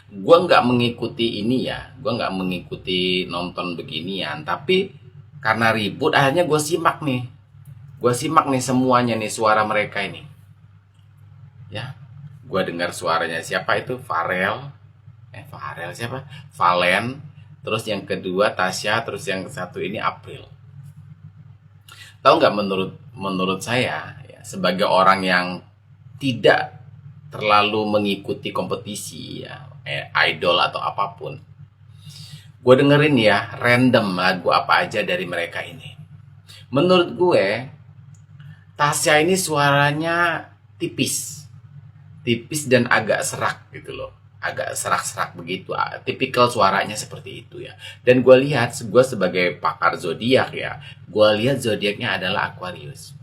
Gua nggak mengikuti ini ya, gua nggak mengikuti nonton beginian, tapi karena ribut akhirnya gue simak nih semuanya nih suara mereka ini, ya. Gue dengar suaranya siapa itu, Farel siapa, Valen, terus yang kedua Tasya, terus yang satu ini April. Tahu nggak, menurut saya ya, sebagai orang yang tidak terlalu mengikuti kompetisi ya, idol atau apapun, gue dengerin ya random lagu apa aja dari mereka ini. Menurut gue Tasya ini suaranya tipis, tipis dan agak serak gitu loh, agak serak-serak begitu, tipikal suaranya seperti itu ya. Dan gue sebagai pakar zodiak ya, gue lihat zodiaknya adalah Aquarius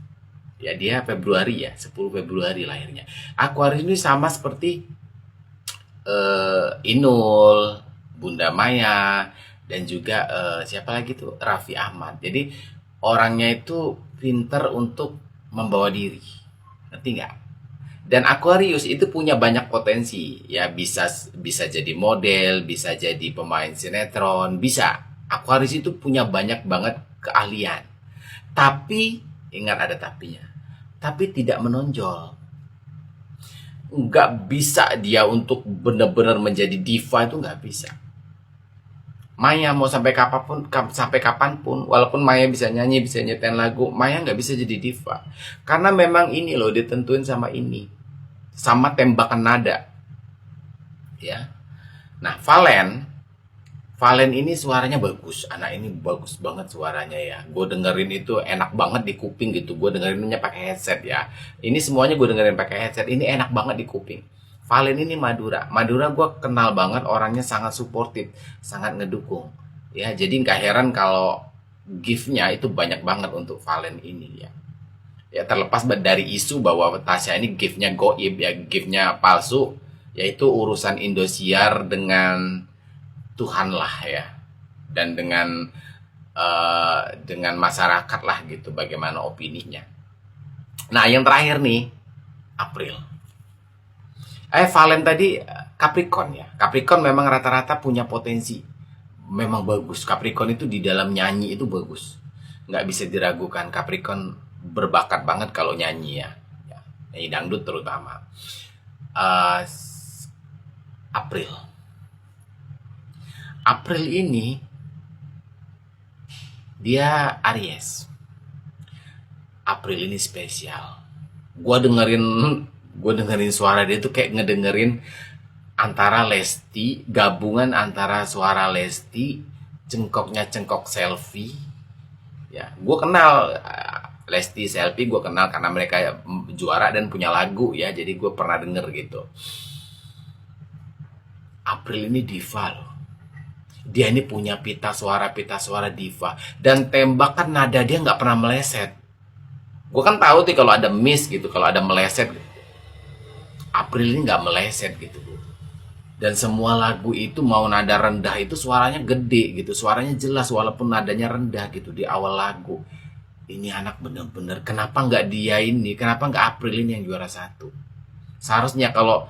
ya. Dia Februari ya, 10 Februari lahirnya. Aquarius ini sama seperti Inul, Bunda Maya, dan juga siapa lagi tuh, Raffi Ahmad. Jadi orangnya itu pinter untuk membawa diri, ngerti nggak? Dan Aquarius itu punya banyak potensi ya, bisa bisa jadi model, bisa jadi pemain sinetron, bisa. Aquarius itu punya banyak banget keahlian. Tapi ingat ada tapinya. Tapi tidak menonjol. Nggak bisa dia untuk benar-benar menjadi diva, itu nggak bisa. Maya mau sampai kapanpun, walaupun Maya bisa nyanyi, bisa nyetel lagu, Maya nggak bisa jadi diva. Karena memang ini loh ditentuin sama ini, sama tembakan nada, ya. Nah, Valen ini suaranya bagus, anak ini bagus banget suaranya ya. Gue dengerin itu enak banget di kuping gitu. Gue dengerinnya pakai headset ya. Ini semuanya gue dengerin pakai headset. Ini enak banget di kuping. Valen ini Madura gue kenal banget, orangnya sangat suportif, sangat ngedukung. Ya, jadi nggak heran kalau gift-nya itu banyak banget untuk Valen ini ya. Ya, terlepas dari isu bahwa Tasya ini gift-nya goib ya, gift-nya palsu, yaitu urusan Indosiar dengan Tuhan lah ya, dan dengan masyarakat lah gitu, bagaimana opininya. Nah, yang terakhir nih, April. Valen tadi Capricorn ya. Capricorn memang rata-rata punya potensi, memang bagus. Capricorn itu di dalam nyanyi itu bagus, nggak bisa diragukan. Capricorn berbakat banget kalau nyanyi ya, nyanyi dangdut terutama. Eh, April April ini dia Aries. April ini spesial. Gua dengerin gue dengerin suara dia tuh kayak ngedengerin antara Lesti, gabungan antara suara Lesti, cengkoknya cengkok selfie. Ya, gue kenal Lesti Selfie, gue kenal karena mereka juara dan punya lagu ya, jadi gue pernah denger gitu. April ini diva loh. Dia ini punya pita suara diva, dan tembakan nada dia nggak pernah meleset. Gue kan tahu tuh kalau ada miss gitu, kalau ada meleset. April ini nggak meleset gitu. Dan semua lagu itu mau nada rendah itu suaranya gede gitu, suaranya jelas walaupun nadanya rendah gitu di awal lagu. Ini anak bener-bener, kenapa nggak dia ini, kenapa nggak April ini yang juara satu? Seharusnya kalau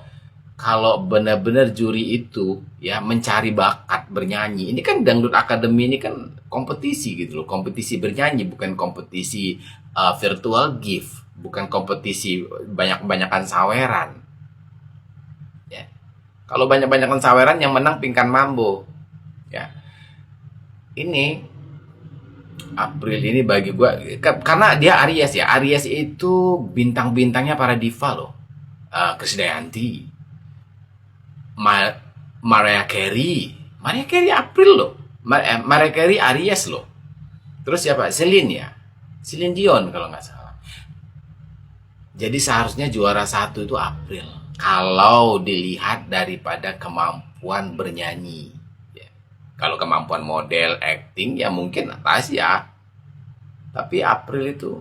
benar-benar juri itu ya mencari bakat bernyanyi. Ini kan Dangdut Academy ini kan kompetisi gitu loh, kompetisi bernyanyi, bukan kompetisi virtual gift, bukan kompetisi banyak-banyakan saweran. Ya. Kalau banyak-banyakan saweran yang menang Pinkan Mambo. Ya. Ini April ini bagi gua karena dia Aries ya. Aries itu bintang-bintangnya para diva loh. Krisdayanti, Mariah Carey April loh. Mariah Carey Aries loh. Terus siapa? Celine Dion kalau nggak salah. Jadi seharusnya juara satu itu April kalau dilihat daripada kemampuan bernyanyi ya. Kalau kemampuan model, acting ya mungkin Tasya. Tapi April itu,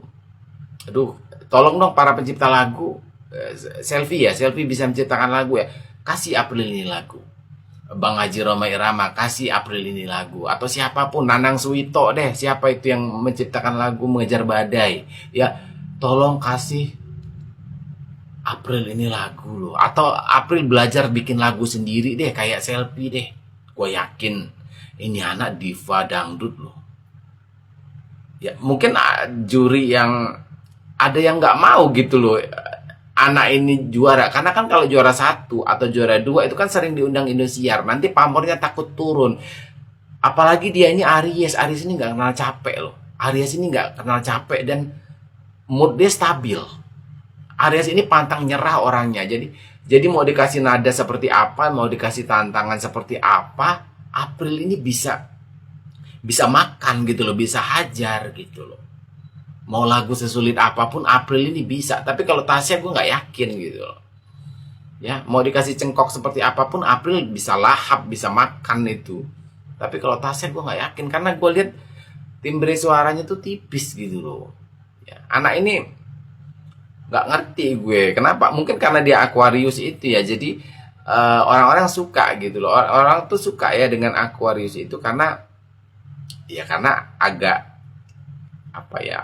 aduh, tolong dong para pencipta lagu, Selfie bisa menciptakan lagu ya, kasih April ini lagu. Bang Haji Roma Irama, kasih April ini lagu. Atau siapapun, Nanang Suwito deh, siapa itu yang menciptakan lagu Mengejar Badai ya, tolong kasih April ini lagu loh, atau April belajar bikin lagu sendiri deh kayak Selfie deh. Gue yakin ini anak diva dangdut loh. Ya mungkin juri yang ada yang nggak mau gitu loh anak ini juara, karena kan kalau juara 1 atau juara 2 itu kan sering diundang Indosiar, nanti pamornya takut turun. Apalagi dia ini Aries ini nggak kenal capek loh. Aries ini nggak kenal capek dan mood dia stabil. Aries ini pantang nyerah orangnya. Jadi mau dikasih nada seperti apa, mau dikasih tantangan seperti apa, April ini bisa makan gitu loh, bisa hajar gitu loh. Mau lagu sesulit apapun April ini bisa. Tapi kalau Tasya gue nggak yakin gitu loh. Ya, mau dikasih cengkok seperti apapun April bisa lahap, bisa makan itu. Tapi kalau Tasya gue nggak yakin, karena gue lihat timbre suaranya tuh tipis gitu loh. Ya, anak ini nggak ngerti gue kenapa. Mungkin karena dia Aquarius itu ya. Jadi orang-orang suka gitu loh. Orang tuh suka ya dengan Aquarius itu karena agak apa ya,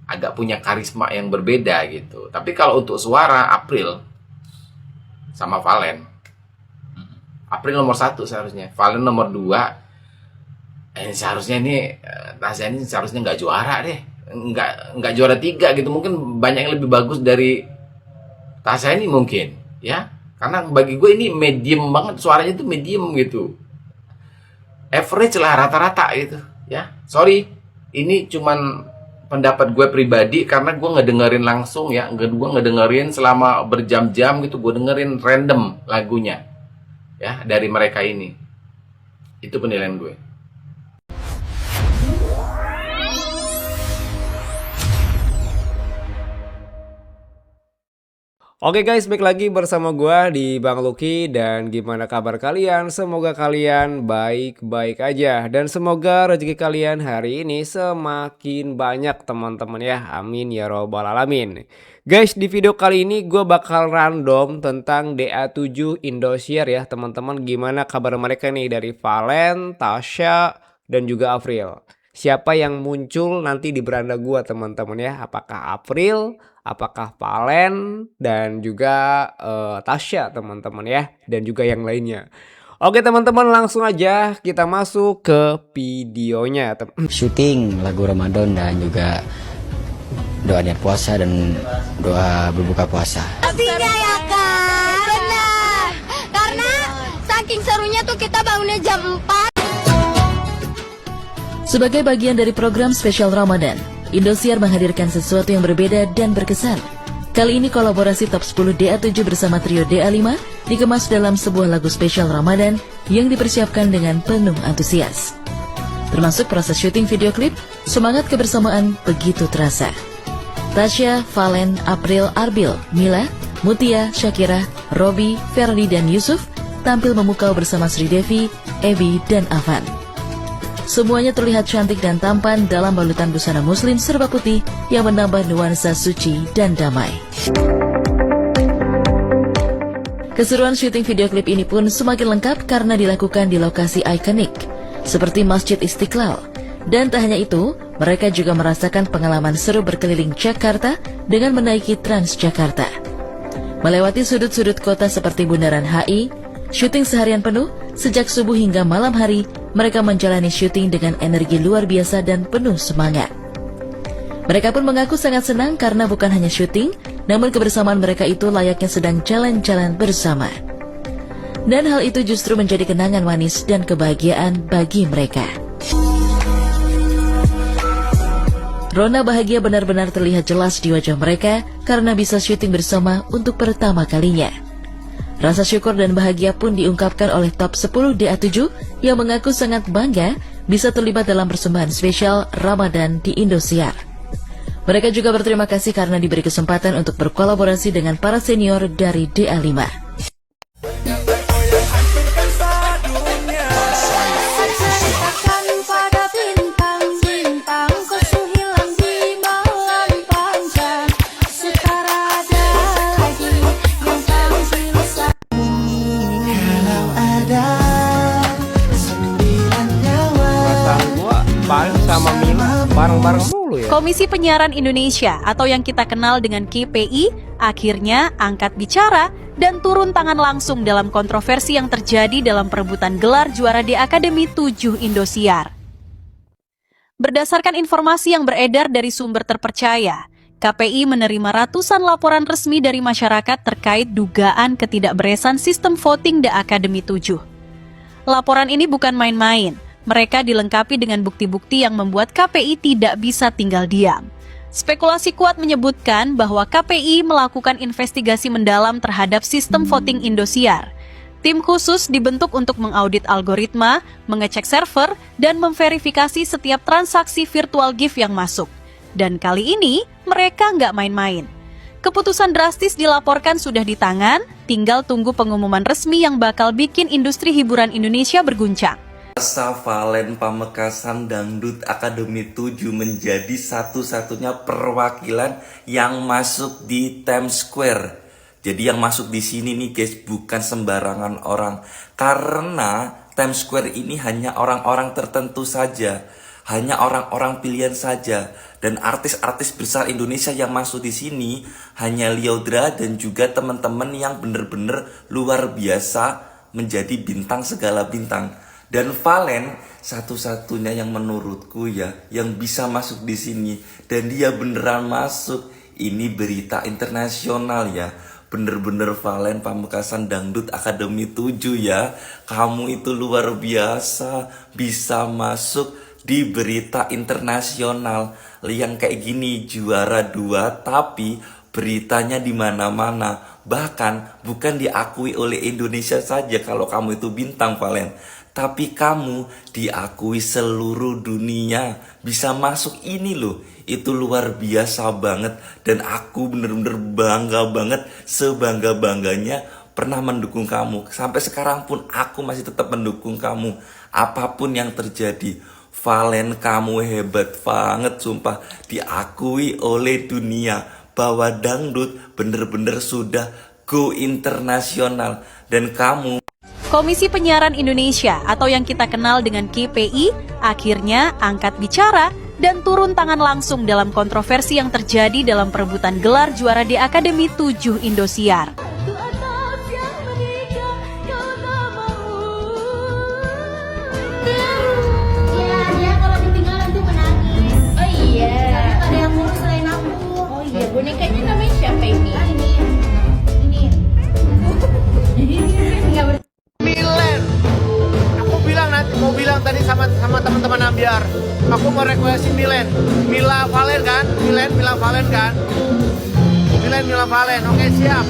agak punya karisma yang berbeda gitu. Tapi kalau untuk suara April sama Valen, April nomor 1 seharusnya, Valen nomor 2. Seharusnya ini Tasya ini seharusnya nggak juara deh, nggak juara 3 gitu. Mungkin banyak yang lebih bagus dari Tasya ini mungkin ya, karena bagi gue ini medium banget, suaranya tuh medium gitu, average lah, rata-rata gitu ya. Sorry, ini cuman pendapat gue pribadi karena gue ngedengerin langsung ya, gue ngedengerin selama berjam-jam gitu, gue dengerin random lagunya ya dari mereka ini. Itu penilaian gue. Oke guys, balik lagi bersama gua di Bang Lucky, dan gimana kabar kalian? Semoga kalian baik-baik aja dan semoga rezeki kalian hari ini semakin banyak teman-teman ya. Amin ya robbal alamin. Guys, di video kali ini gue bakal random tentang DA7 Indosiar ya teman-teman. Gimana kabar mereka nih dari Valen, Tasya, dan juga April. Siapa yang muncul nanti di beranda gua teman-teman ya? Apakah April, apakah Valen, dan juga Tasya teman-teman ya, dan juga yang lainnya. Oke teman-teman, langsung aja kita masuk ke videonya. Syuting lagu Ramadan dan juga doa niat puasa dan doa berbuka puasa. Pastinya ya kan? Benar. Karena saking serunya tuh kita bangunnya jam 4. Sebagai bagian dari program spesial Ramadan, Indosiar menghadirkan sesuatu yang berbeda dan berkesan. Kali ini kolaborasi Top 10 DA7 bersama trio DA5 dikemas dalam sebuah lagu spesial Ramadan yang dipersiapkan dengan penuh antusias. Termasuk proses syuting video klip, semangat kebersamaan begitu terasa. Tasya, Valen, April, Arbil, Mila, Mutia, Syakira, Robi, Ferdi, dan Yusuf tampil memukau bersama Sri Devi, Ebi, dan Avan. Semuanya terlihat cantik dan tampan dalam balutan busana muslim serba putih yang menambah nuansa suci dan damai. Keseruan syuting video klip ini pun semakin lengkap karena dilakukan di lokasi ikonik seperti Masjid Istiqlal. Dan tak hanya itu, mereka juga merasakan pengalaman seru berkeliling Jakarta dengan menaiki Transjakarta. Melewati sudut-sudut kota seperti Bundaran HI, syuting seharian penuh, sejak subuh hingga malam hari, mereka menjalani syuting dengan energi luar biasa dan penuh semangat. Mereka pun mengaku sangat senang karena bukan hanya syuting, namun kebersamaan mereka itu layaknya sedang jalan-jalan bersama. Dan hal itu justru menjadi kenangan manis dan kebahagiaan bagi mereka. Rona bahagia benar-benar terlihat jelas di wajah mereka karena bisa syuting bersama untuk pertama kalinya. Rasa syukur dan bahagia pun diungkapkan oleh Top 10 DA7 yang mengaku sangat bangga bisa terlibat dalam persembahan spesial Ramadan di Indosiar. Mereka juga berterima kasih karena diberi kesempatan untuk berkolaborasi dengan para senior dari DA5. bareng-bareng mulu ya. Komisi Penyiaran Indonesia atau yang kita kenal dengan KPI akhirnya angkat bicara dan turun tangan langsung dalam kontroversi yang terjadi dalam perebutan gelar juara di Akademi 7 Indosiar. Berdasarkan informasi yang beredar dari sumber terpercaya, KPI menerima ratusan laporan resmi dari masyarakat terkait dugaan ketidakberesan sistem voting di Akademi 7. Laporan ini bukan main-main. Mereka dilengkapi dengan bukti-bukti yang membuat KPI tidak bisa tinggal diam. Spekulasi kuat menyebutkan bahwa KPI melakukan investigasi mendalam terhadap sistem voting Indosiar. Tim khusus dibentuk untuk mengaudit algoritma, mengecek server, dan memverifikasi setiap transaksi virtual gift yang masuk. Dan kali ini, mereka nggak main-main. Keputusan drastis dilaporkan sudah di tangan, tinggal tunggu pengumuman resmi yang bakal bikin industri hiburan Indonesia berguncang. Valen Pamekasan Dangdut Akademi 7 menjadi satu-satunya perwakilan yang masuk di Times Square. Jadi yang masuk di sini nih guys, bukan sembarangan orang. Karena Times Square ini hanya orang-orang tertentu saja. Hanya orang-orang pilihan saja. Dan artis-artis besar Indonesia yang masuk di sini hanya Lyodra dan juga teman-teman yang bener-bener luar biasa menjadi bintang segala bintang. Dan Valen satu-satunya yang menurutku ya yang bisa masuk di sini, dan dia beneran masuk. Ini berita internasional ya. Bener-bener Valen Pamekasan Dangdut Akademi 7 ya. Kamu itu luar biasa bisa masuk di berita internasional. Yang kayak gini juara 2 tapi beritanya di mana-mana. Bahkan bukan diakui oleh Indonesia saja kalau kamu itu bintang Valen. Tapi kamu diakui seluruh dunia. Bisa masuk ini loh. Itu luar biasa banget. Dan aku bener-bener bangga banget. Sebangga-bangganya pernah mendukung kamu. Sampai sekarang pun aku masih tetap mendukung kamu. Apapun yang terjadi. Valen, kamu hebat banget sumpah. Diakui oleh dunia bahwa dangdut bener-bener sudah go internasional. Dan kamu Komisi Penyiaran Indonesia atau yang kita kenal dengan KPI akhirnya angkat bicara dan turun tangan langsung dalam kontroversi yang terjadi dalam perebutan gelar juara di Akademi 7 Indosiar. Dia kalau ditinggal nanti menangis. Oh iya. Tapi ada yang ngurus selain aku. Oh iya, bonekanya namanya siapa ini? Mau bilang tadi sama teman-teman Ambiar, aku mau requestin Mila Valen kan? Mila Valen kan? Mila Valen, oke siap.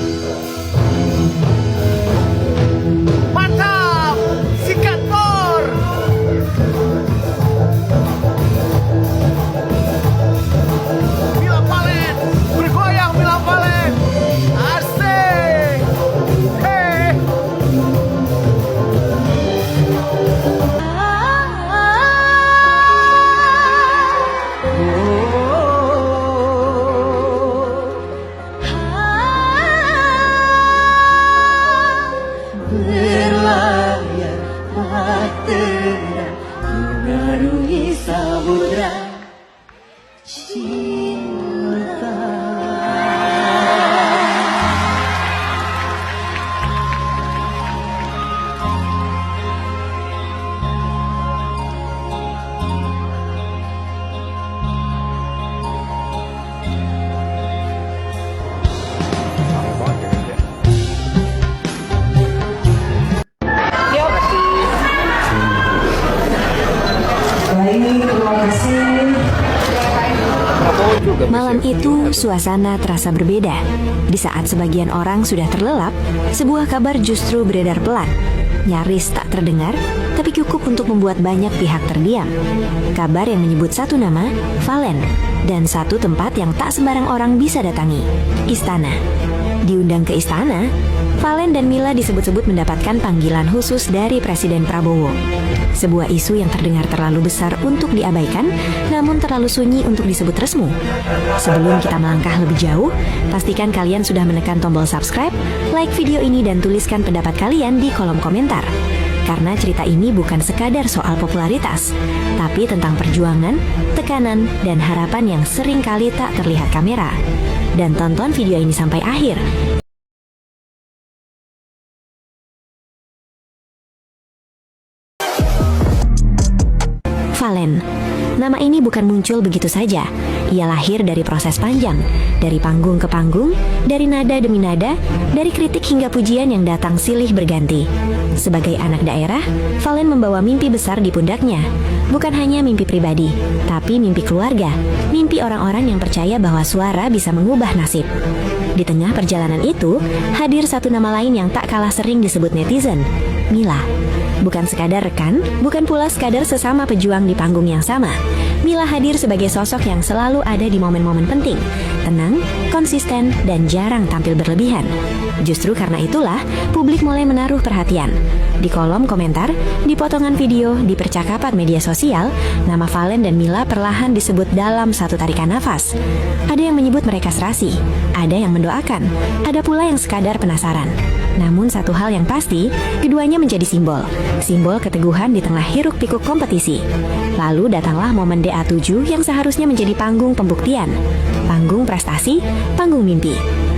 Mantap, sikat Thor. Mila Valen, bergoyang Mila Valen. Asik. Hey. Malam itu, suasana terasa berbeda. Di saat sebagian orang sudah terlelap, sebuah kabar justru beredar pelan. Nyaris tak terdengar, tapi cukup untuk membuat banyak pihak terdiam. Kabar yang menyebut satu nama, Valen, dan satu tempat yang tak sembarang orang bisa datangi, istana. Diundang ke istana, Valen dan Mila disebut-sebut mendapatkan panggilan khusus dari Presiden Prabowo. Sebuah isu yang terdengar terlalu besar untuk diabaikan, namun terlalu sunyi untuk disebut resmi. Sebelum kita melangkah lebih jauh, pastikan kalian sudah menekan tombol subscribe, like video ini dan tuliskan pendapat kalian di kolom komentar. Karena cerita ini bukan sekadar soal popularitas, tapi tentang perjuangan, tekanan, dan harapan yang sering kali tak terlihat kamera. Dan tonton video ini sampai akhir. Valen. Nama ini bukan muncul begitu saja. Ia lahir dari proses panjang, dari panggung ke panggung, dari nada demi nada, dari kritik hingga pujian yang datang silih berganti. Sebagai anak daerah, Valen membawa mimpi besar di pundaknya. Bukan hanya mimpi pribadi, tapi mimpi keluarga, mimpi orang-orang yang percaya bahwa suara bisa mengubah nasib. Di tengah perjalanan itu, hadir satu nama lain yang tak kalah sering disebut netizen, Mila. Bukan sekadar rekan, bukan pula sekadar sesama pejuang di panggung yang sama. Mila hadir sebagai sosok yang selalu ada di momen-momen penting, tenang, konsisten, dan jarang tampil berlebihan. Justru karena itulah, publik mulai menaruh perhatian. Di kolom komentar, di potongan video, di percakapan media sosial, nama Valen dan Mila perlahan disebut dalam satu tarikan nafas. Ada yang menyebut mereka serasi, ada yang mendoakan, ada pula yang sekadar penasaran. Namun satu hal yang pasti, keduanya menjadi simbol keteguhan di tengah hiruk-pikuk kompetisi. Lalu datanglah momen DA7 yang seharusnya menjadi panggung pembuktian, panggung prestasi, panggung mimpi.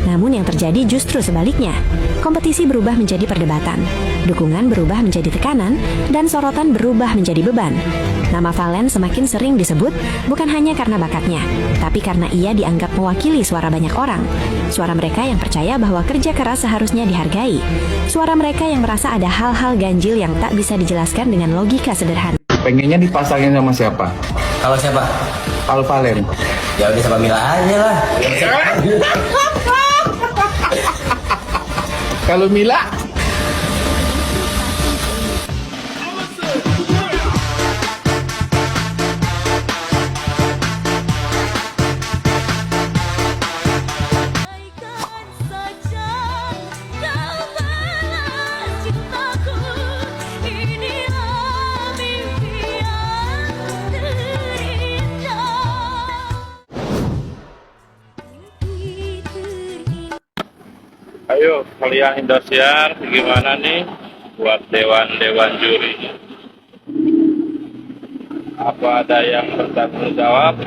Namun yang terjadi justru sebaliknya. Kompetisi berubah menjadi perdebatan, dukungan berubah menjadi tekanan, dan sorotan berubah menjadi beban. Nama Valen semakin sering disebut bukan hanya karena bakatnya, tapi karena ia dianggap mewakili suara banyak orang. Suara mereka yang percaya bahwa kerja keras seharusnya dihargai. Suara mereka yang merasa ada hal-hal ganjil yang tak bisa dijelaskan dengan logika sederhana. Pengennya dipasangin sama siapa? Kalau siapa? Kalau Valen. Ya udah sama Mila aja lah. Kalau Mila? Ayo kalian Indosiar gimana nih buat dewan-dewan juri? Apa ada yang bertanggung jawab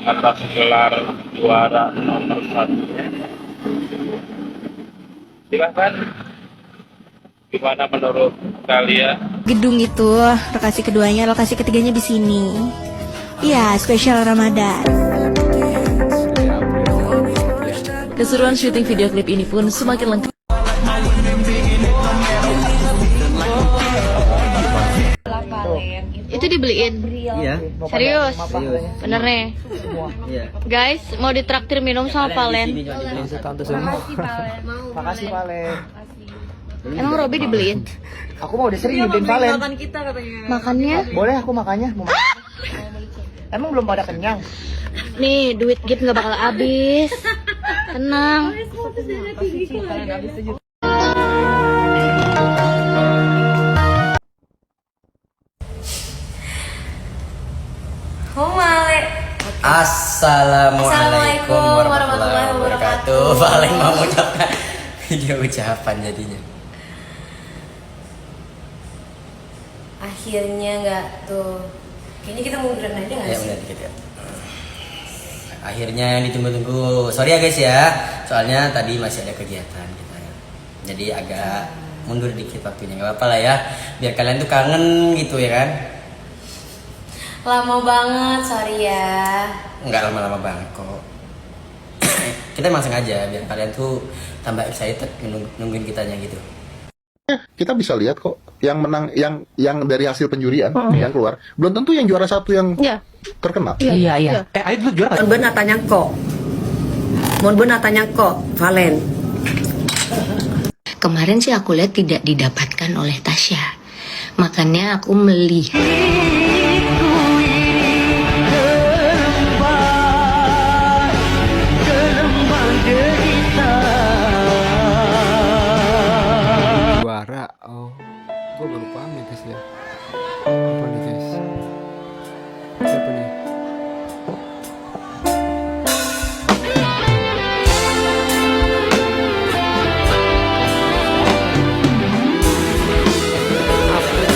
atas gelar juara nomor 1-nya? Silahkan. Gimana menurut kalian? Gedung itu lokasi keduanya, lokasi ketiganya di sini. Iya, spesial Ramadan. Keseruan syuting video klip ini pun semakin lengkap. Itu dibeliin? Iya. Serius? Bener nih? Iya. Guys, mau ditraktir minum sama Valen. Makasih Valen. Emang Robby dibeliin? Aku mau udah sering dibeliin Valen. Makannya? Boleh aku makannya? Mau makan? Emang belum pada kenyang? Nih, duit gift nggak bakal habis. Tenang. Assalamualaikum warahmatullahi wabarakatuh. Paling mau ucapkan video ucapan jadinya. Akhirnya nggak tuh. Kayaknya kita munduran aja nggak Ya sih? udah dikit ya. Akhirnya yang ditunggu-tunggu. Sorry ya guys ya, soalnya tadi masih ada kegiatan kita ya. Jadi agak mundur dikit waktunya. Gak apa-apa lah ya, biar kalian tuh kangen gitu ya kan. Lama banget, sorry ya. Nggak lama-lama banget kok. Kita emang sengaja biar kalian tuh tambah excited nungguin kitanya gitu. Kita bisa lihat kok yang menang, yang dari hasil penjurian yang keluar belum tentu yang juara satu yang terkenal. Iya. Ayo dulu juara. Mon benatanya kok, Valen. Kemarin sih aku lihat tidak didapatkan oleh Tasya. Makanya aku melihat. Juara. Oh, gue baru paham nih guys ya. Apa nih guys? Siapa nih? April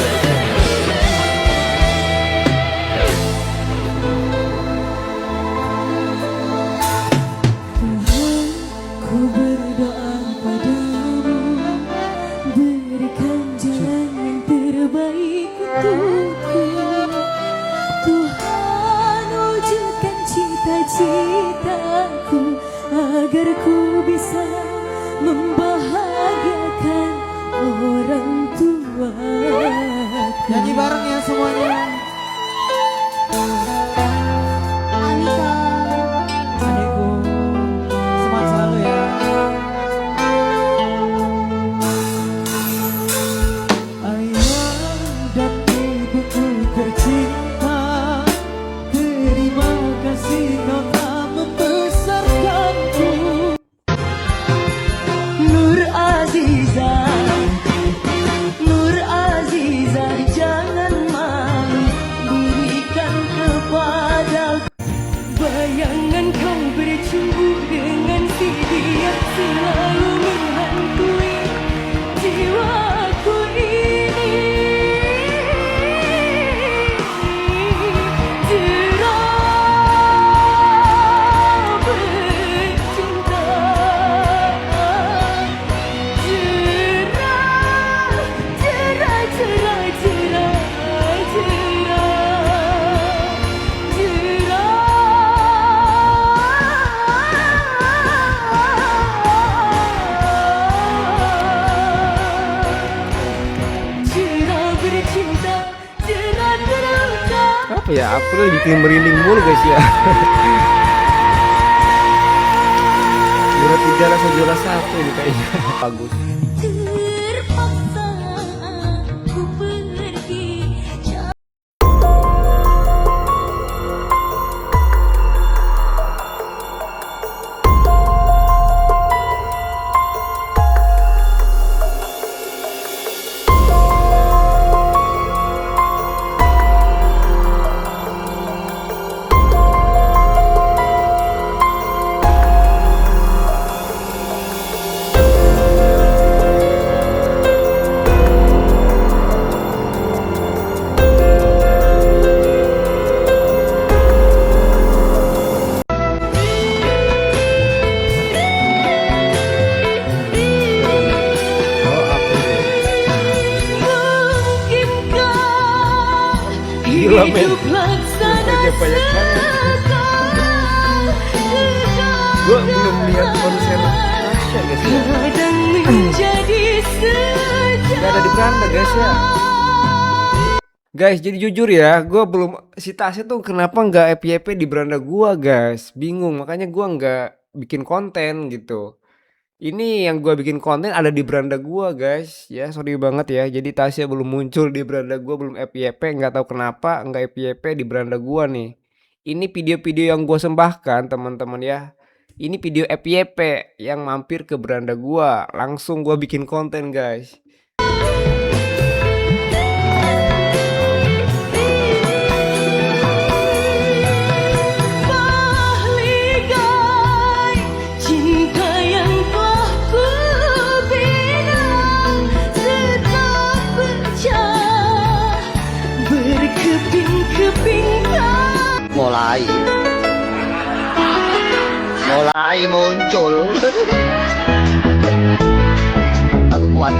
untukku. Tuhan wujudkan cita-citaku agar ku bisa membahagiakan orang tuaku. Nyanyi bareng ya semuanya. Adikku, semangat selalu ya. Ayah dan ibuku tercinta, terima kasih kau telah membesarkanku. Nur Azizah, Nur Azizah, jangan malu berikan kepadaku bayangan kau bercumbu dengan si dia selalu menghantui jiwaku ini. Cerah bercinta, cerah, cerah, cerah, cerah bercinta, cerah terangkat. Apa ya, April bikin merinding mulu guys ya. Juara 3 rasa juara 1 ini kayaknya. Bagus. Terpaksa aku pergi. Gila men. Hidup laksana Gue belum lihat konser Tasya guys ya. kadang menjadi Gak ada di beranda guys ya. Guys, jadi jujur ya, gue belum, si Tasya tuh kenapa nggak FYP di beranda gua guys, bingung, makanya gua nggak bikin konten gitu. Ini yang gua bikin konten ada di beranda gua guys, ya sorry banget ya. Jadi Tasya belum muncul di beranda gua, belum FYP, nggak tahu kenapa nggak FYP di beranda gua nih. Ini video-video yang gua sembahkan teman-teman ya. Ini video FYP yang mampir ke beranda gua, langsung gua bikin konten guys. mulai muncul. Aku kuat.